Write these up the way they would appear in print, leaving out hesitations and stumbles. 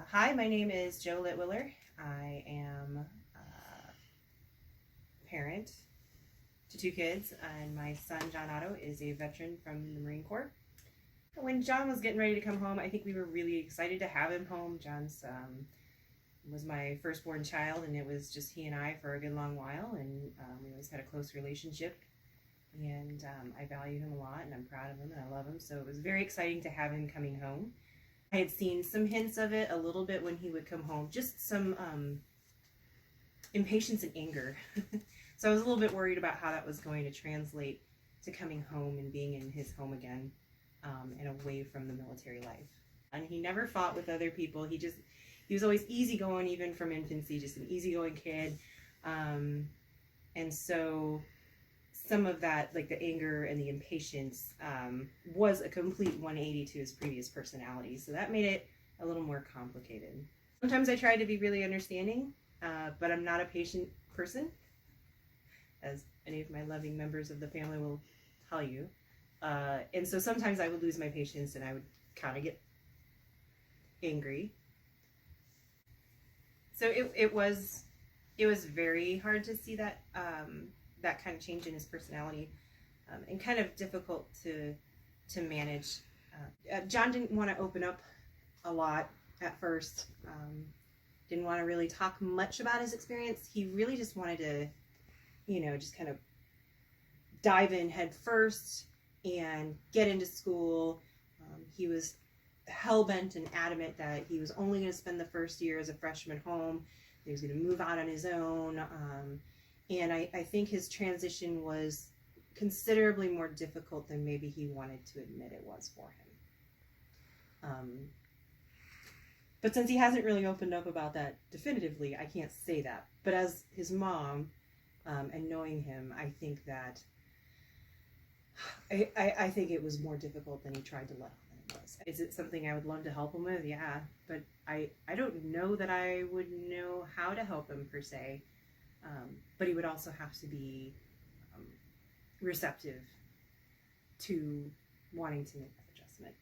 Hi, my name is Joe Litwiller. I am a parent to two kids, and my son, John Otto, is a veteran from the Marine Corps. When John was getting ready to come home, I think we were really excited to have him home. John's was my firstborn child, and it was just he and I for a good long while, and we always had a close relationship. And I value him a lot, and I'm proud of him, and I love him. So it was very exciting to have him coming home. I had seen some hints of it a little bit when he would come home, just some impatience and anger. So I was a little bit worried about how that was going to translate to coming home and being in his home again, and away from the military life. And he never fought with other people. He was always easygoing, even from infancy, just an easygoing kid. And so some of that, like the anger and the impatience, was a complete 180 to his previous personality. So that made it a little more complicated. Sometimes I try to be really understanding, but I'm not a patient person, as any of my loving members of the family will tell you. And so sometimes I would lose my patience and I would kind of get angry. So it was very hard to see that that kind of change in his personality, and kind of difficult to manage. John didn't want to open up a lot at first. Didn't want to really talk much about his experience. He really just wanted to, just kind of dive in head first and get into school. He was hell-bent and adamant that he was only going to spend the first year as a freshman home. He was going to move out on his own. And I think his transition was considerably more difficult than maybe he wanted to admit it was for him. But since he hasn't really opened up about that definitively, I can't say that. But as his mom, and knowing him, I think that I think it was more difficult than he tried to let on than it was. Is it something I would love to help him with? Yeah, but I don't know that I would know how to help him per se. But he would also have to be receptive to wanting to make that adjustment.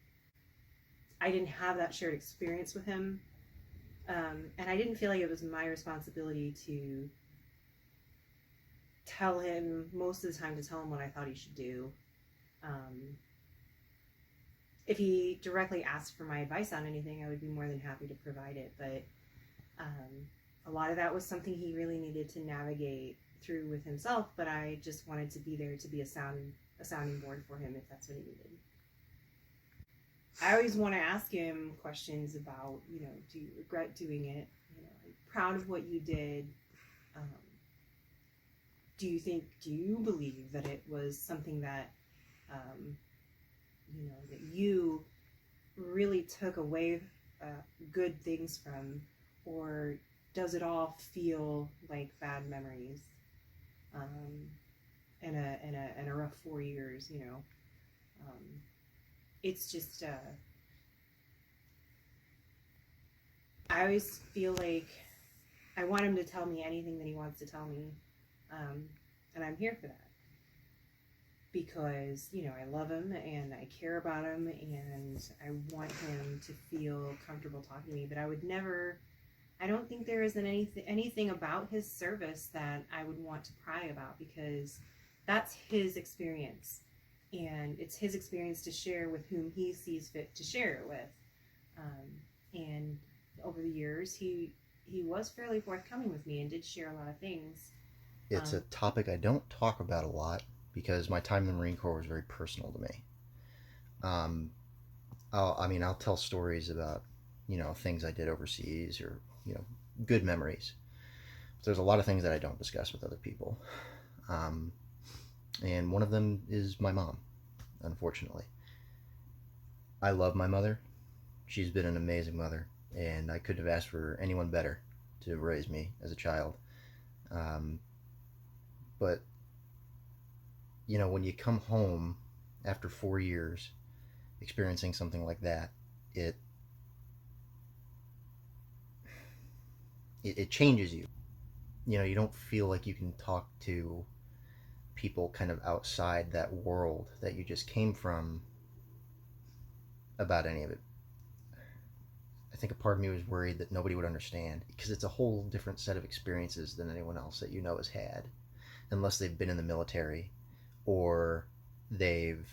I didn't have that shared experience with him, and I didn't feel like it was my responsibility to tell him, most of the time, to tell him what I thought he should do. If he directly asked for my advice on anything, I would be more than happy to provide it, but a lot of that was something he really needed to navigate through with himself, but I just wanted to be there to be a sounding board for him if that's what he needed. I always want to ask him questions about, do you regret doing it? Are you proud of what you did? Do you believe that it was something that, that you really took away good things from, or does it all feel like bad memories, and a rough 4 years? It's just I always feel like I want him to tell me anything that he wants to tell me, and I'm here for that because I love him and I care about him and I want him to feel comfortable talking to me. But I don't think there is anything about his service that I would want to pry about, because that's his experience, and it's his experience to share with whom he sees fit to share it with. And over the years, he was fairly forthcoming with me and did share a lot of things. It's a topic I don't talk about a lot because my time in the Marine Corps was very personal to me. Um, I'll tell stories about things I did overseas, or good memories. There's a lot of things that I don't discuss with other people, and one of them is my mom. Unfortunately, I love my mother. She's been an amazing mother, and I couldn't have asked for anyone better to raise me as a child. Um, but when you come home after 4 years experiencing something like that, it changes you. You don't feel like you can talk to people kind of outside that world that you just came from about any of it. I I think a part of me was worried that nobody would understand because it's a whole different set of experiences than anyone else that has had, unless they've been in the military or they've,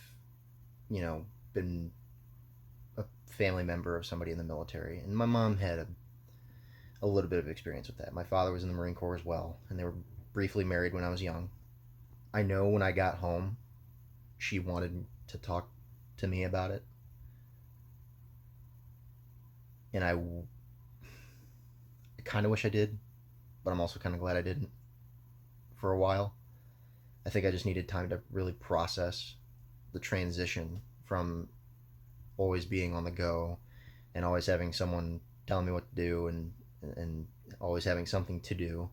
you know, been a family member of somebody in the military. And my mom had a little bit of experience with that. My father was in the Marine Corps as well, and they were briefly married when I was young. I know when I got home, she wanted to talk to me about it, and I kind of wish I did, but I'm also kind of glad I didn't for a while. I think I just needed time to really process the transition from always being on the go and always having someone telling me what to do and always having something to do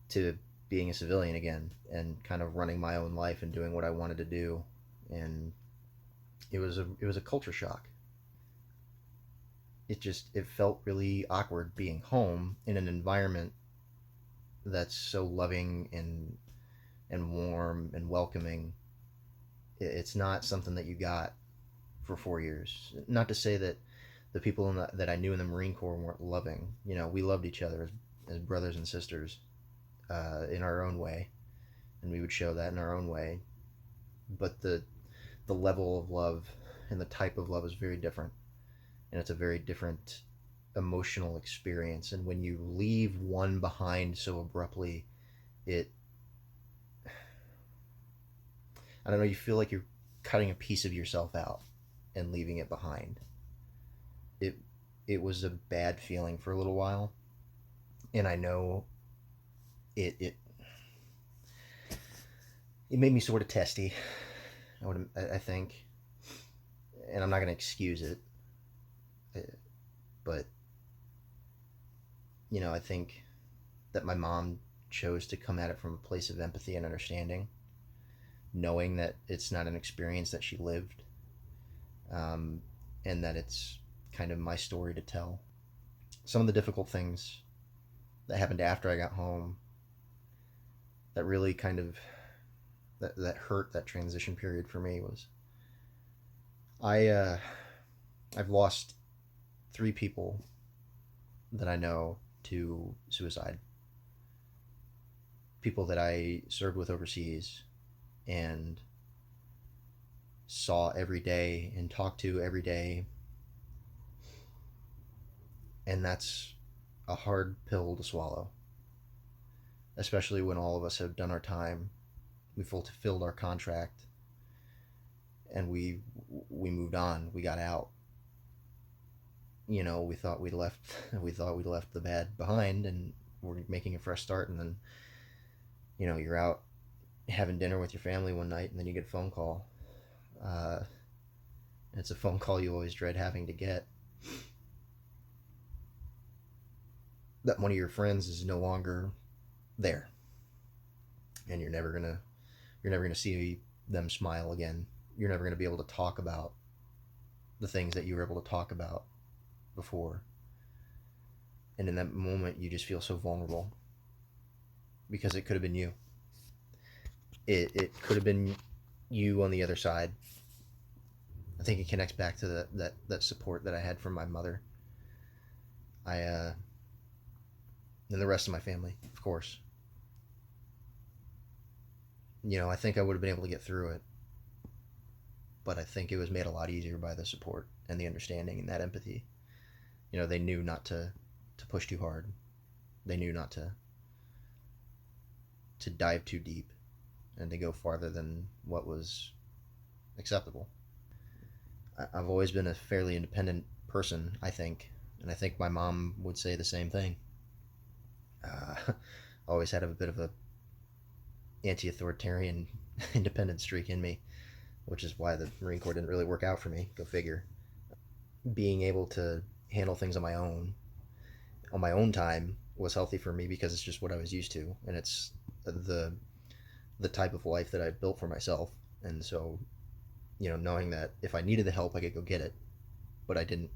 to being a civilian again and kind of running my own life and doing what I wanted to do. And it was a culture shock. It felt really awkward being home in an environment that's so loving and warm and welcoming. It's not something that you got for 4 years. Not to say that the people that I knew in the Marine Corps weren't loving. You know, we loved each other as brothers and sisters in our own way, and we would show that in our own way. But the level of love and the type of love is very different, and it's a very different emotional experience. And when you leave one behind so abruptly, it I don't know, you feel like you're cutting a piece of yourself out and leaving it behind. It it was a bad feeling for a little while, and I know it it made me sort of testy. I think, and I'm not going to excuse it, but I think that my mom chose to come at it from a place of empathy and understanding, knowing that it's not an experience that she lived, and that it's kind of my story to tell. Some of the difficult things that happened after I got home that really kind of that hurt that transition period for me was I I've lost 3 people that I know to suicide. People that I served with overseas and saw every day and talked to every day, and that's a hard pill to swallow, especially when all of us have done our time, we fulfilled our contract, and we moved on, we got out. We thought we'd left the bad behind, and we're making a fresh start. And then you're out having dinner with your family one night, and then you get a phone call. uh, it's a phone call you always dread having to get, that one of your friends is no longer there, and you're never gonna see them smile again. You're never gonna be able to talk about the things that you were able to talk about before. And in that moment, you just feel so vulnerable because it could have been you. It could have been you on the other side. I think it connects back to that support that I had from my mother. And the rest of my family, of course. I think I would have been able to get through it, but I think it was made a lot easier by the support and the understanding and that empathy. They knew not to push too hard. They knew not to dive too deep and to go farther than what was acceptable. I've always been a fairly independent person, I think, and I think my mom would say the same thing. Always had a bit of a anti-authoritarian independent streak in me, which is why the Marine Corps didn't really work out for me. Go figure. Being able to handle things on my own time was healthy for me because it's just what I was used to, and it's the type of life that I built for myself. And so, knowing that if I needed the help, I could go get it, but I didn't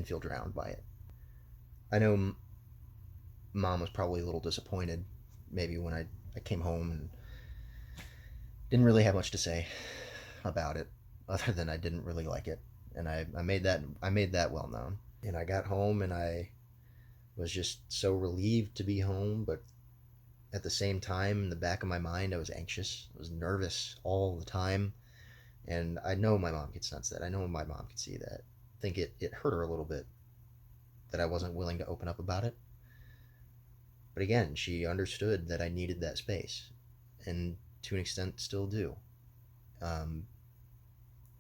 feel drowned by it. I know mom was probably a little disappointed maybe when I came home and didn't really have much to say about it other than I didn't really like it. and I made that well known. And I got home, and I was just so relieved to be home, but at the same time, in the back of my mind, I was anxious. I was nervous all the time, and I know my mom could sense that. I know my mom could see that. I think it hurt her a little bit that I wasn't willing to open up about it. But again, she understood that I needed that space, and to an extent, still do. Um,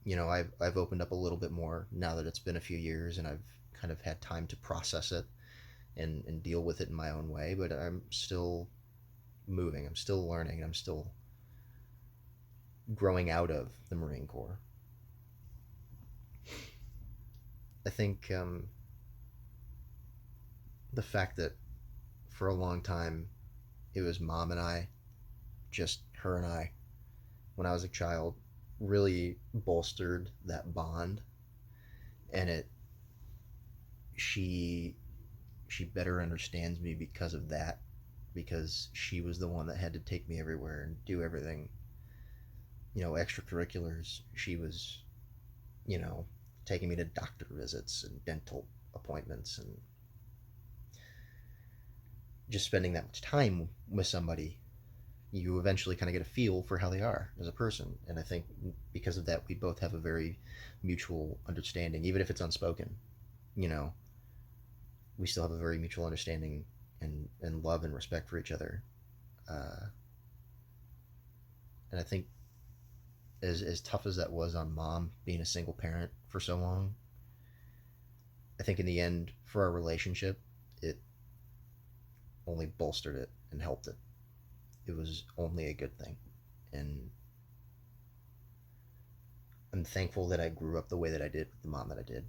I've opened up a little bit more now that it's been a few years, and I've kind of had time to process it and deal with it in my own way. But I'm still moving. I'm still learning. I'm still growing out of the Marine Corps. I think the fact that for a long time it was mom and I, just her and I, when I was a child, really bolstered that bond, and she she better understands me because of that, because she was the one that had to take me everywhere and do everything. Extracurriculars. She was, you know, taking me to doctor visits and dental appointments, and just spending that much time with somebody, you eventually kind of get a feel for how they are as a person. And I think because of that, we both have a very mutual understanding, even if it's unspoken. You know, we still have a very mutual understanding and love and respect for each other. Uh, and I think as tough as that was on mom being a single parent for so long, I think in the end, for our relationship, it only bolstered it and helped it. It was only a good thing. And I'm thankful that I grew up the way that I did with the mom that I did.